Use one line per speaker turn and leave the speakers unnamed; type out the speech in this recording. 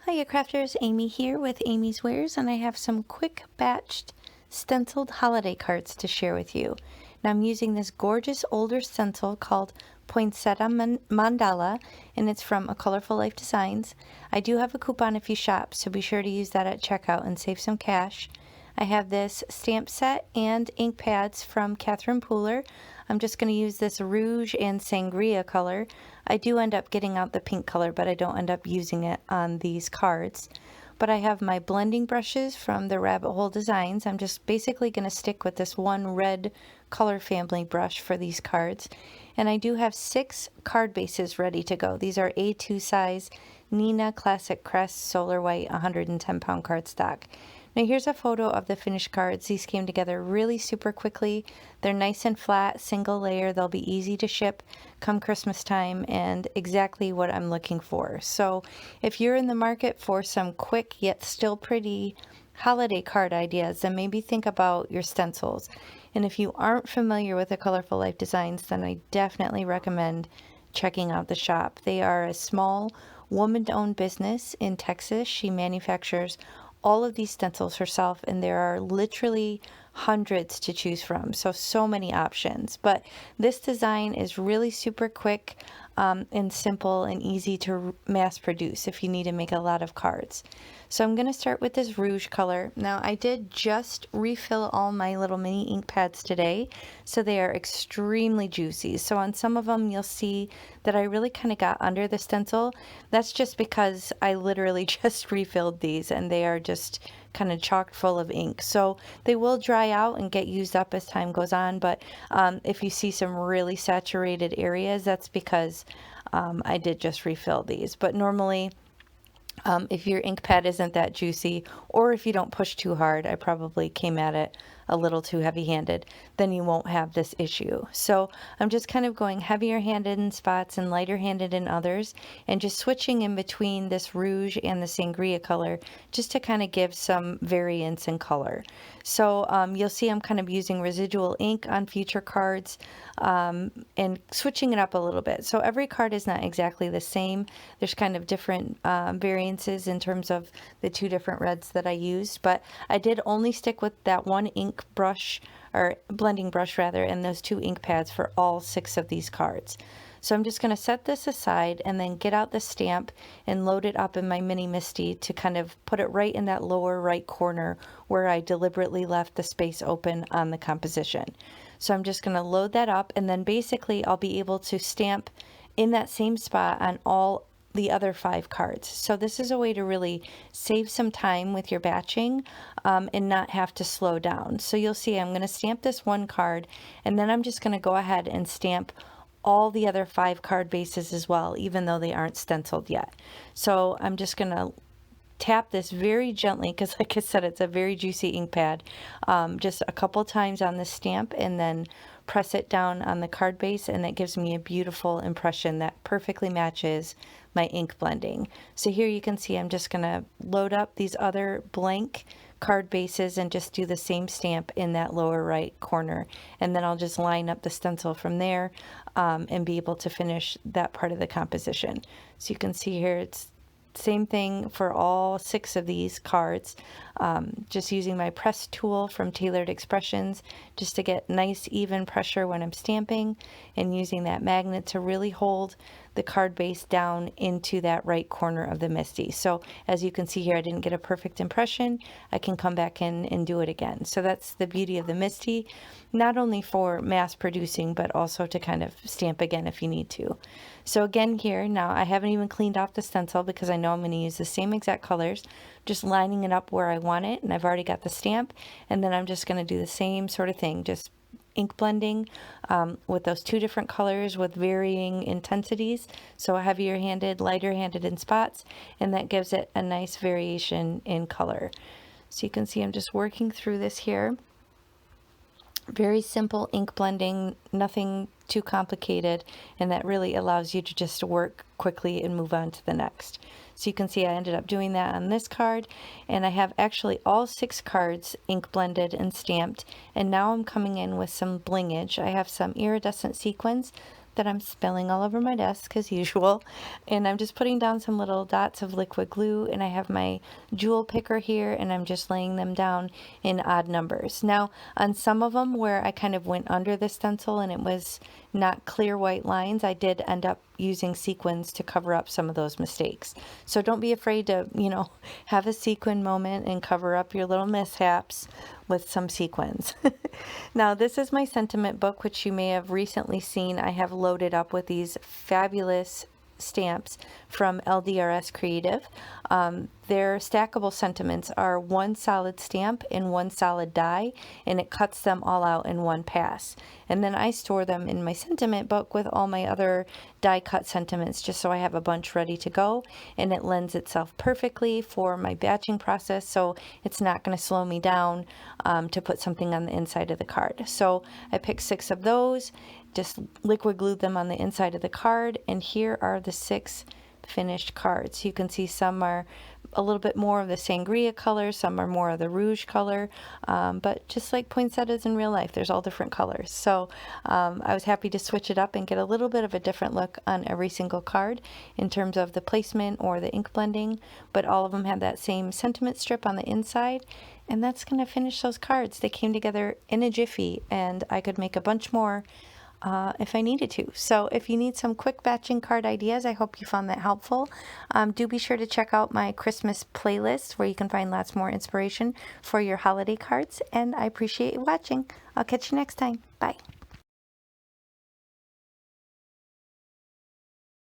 Hiya crafters, Amy here with Amy's Wares, and I have some quick batched stenciled holiday cards to share with you. Now I'm using this gorgeous older stencil called Poinsettia Mandala, and it's from A Colorful Life Designs. I do have a coupon if you shop, so be sure to use that at checkout and save some cash. I have this stamp set and ink pads from Catherine Pooler. I'm just going to use this rouge and sangria color. I do end up getting out the pink color, but I don't end up using it on these cards. But I have my blending brushes from the Rabbit Hole Designs. I'm just basically going to stick with this one red color family brush for these cards. And I do have 6 card bases ready to go. These are A2 size Nina Classic Crest Solar White 110-pound cardstock. Now here's a photo of the finished cards. These came together really super quickly. They're nice and flat, single layer. They'll be easy to ship come Christmas time and exactly what I'm looking for. So if you're in the market for some quick yet still pretty holiday card ideas, then maybe think about your stencils. And if you aren't familiar with the Colorful Life Designs, then I definitely recommend checking out the shop. They are a small woman-owned business in Texas. She manufactures all of these stencils herself, and there are literally hundreds to choose from, so many options. But this design is really super quick and simple and easy to mass produce if you need to make a lot of cards. So I'm going to start with this rouge color. Now I did just refill all my little mini ink pads today, so they are extremely juicy. So on some of them you'll see that I really kind of got under the stencil. That's just because I literally just refilled these and they are just kind of chock full of ink. So they will dry out and get used up as time goes on, but if you see some really saturated areas, that's because I did just refill these. But normally if your ink pad isn't that juicy, or if you don't push too hard, I probably came at it a little too heavy-handed, then you won't have this issue. So I'm just kind of going heavier-handed in spots and lighter-handed in others, and just switching in between this rouge and the sangria color just to kind of give some variance in color. So you'll see I'm kind of using residual ink on future cards and switching it up a little bit. So every card is not exactly the same. There's kind of different variances in terms of the 2 different reds that I used, but I did only stick with that one ink brush, or blending brush rather, and those 2 ink pads for all 6 of these cards. So I'm just going to set this aside and then get out the stamp and load it up in my mini MISTI to kind of put it right in that lower right corner where I deliberately left the space open on the composition. So I'm just going to load that up, and then basically I'll be able to stamp in that same spot on all the other 5 cards. So this is a way to really save some time with your batching and not have to slow down. So you'll see I'm going to stamp this one card, and then I'm just going to go ahead and stamp all the other 5 card bases as well, even though they aren't stenciled yet. So I'm just going to tap this very gently, because like I said, it's a very juicy ink pad, just a couple times on the stamp, and then press it down on the card base, and that gives me a beautiful impression that perfectly matches my ink blending. So here you can see I'm just going to load up these other blank card bases and just do the same stamp in that lower right corner, and then I'll just line up the stencil from there and be able to finish that part of the composition. So you can see here it's same thing for all 6 of these cards. Just using my press tool from Tailored Expressions just to get nice even pressure when I'm stamping, and using that magnet to really hold the card base down into that right corner of the MISTI. So as you can see here, I didn't get a perfect impression. I can come back in and do it again. So that's the beauty of the MISTI, not only for mass producing, but also to kind of stamp again if you need to. So again here, now I haven't even cleaned off the stencil because I know I'm going to use the same exact colors, just lining it up where I want it, and I've already got the stamp, and then I'm just going to do the same sort of thing, just ink blending with those 2 different colors with varying intensities, so heavier handed, lighter handed in spots, and that gives it a nice variation in color. So you can see I'm just working through this here. Very simple ink blending, nothing too complicated, and that really allows you to just work quickly and move on to the next. So you can see I ended up doing that on this card, and I have actually all 6 cards ink blended and stamped, and now I'm coming in with some blingage. I have some iridescent sequins that I'm spilling all over my desk as usual. And I'm just putting down some little dots of liquid glue, and I have my jewel picker here, and I'm just laying them down in odd numbers. Now, on some of them where I kind of went under the stencil and it was not clear white lines, I did end up using sequins to cover up some of those mistakes. So don't be afraid to, have a sequin moment and cover up your little mishaps with some sequins. Now, this is my sentiment book, which you may have recently seen. I have loaded up with these fabulous stamps from LDRS Creative. Their stackable sentiments are one solid stamp and one solid die, and it cuts them all out in one pass. And then I store them in my sentiment book with all my other die cut sentiments, just so I have a bunch ready to go, and it lends itself perfectly for my batching process, so it's not going to slow me down to put something on the inside of the card. So I picked 6 of those, just liquid glued them on the inside of the card, and here are the 6 finished cards. You can see some are a little bit more of the sangria color, some are more of the rouge color, but just like poinsettias in real life, there's all different colors. So I was happy to switch it up and get a little bit of a different look on every single card in terms of the placement or the ink blending, but all of them have that same sentiment strip on the inside. And that's going to finish those cards. They came together in a jiffy, and I could make a bunch more if I needed to. So if you need some quick batching card ideas, I hope you found that helpful. Do be sure to check out my Christmas playlist, where you can find lots more inspiration for your holiday cards. And I appreciate you watching. I'll catch you next time. Bye.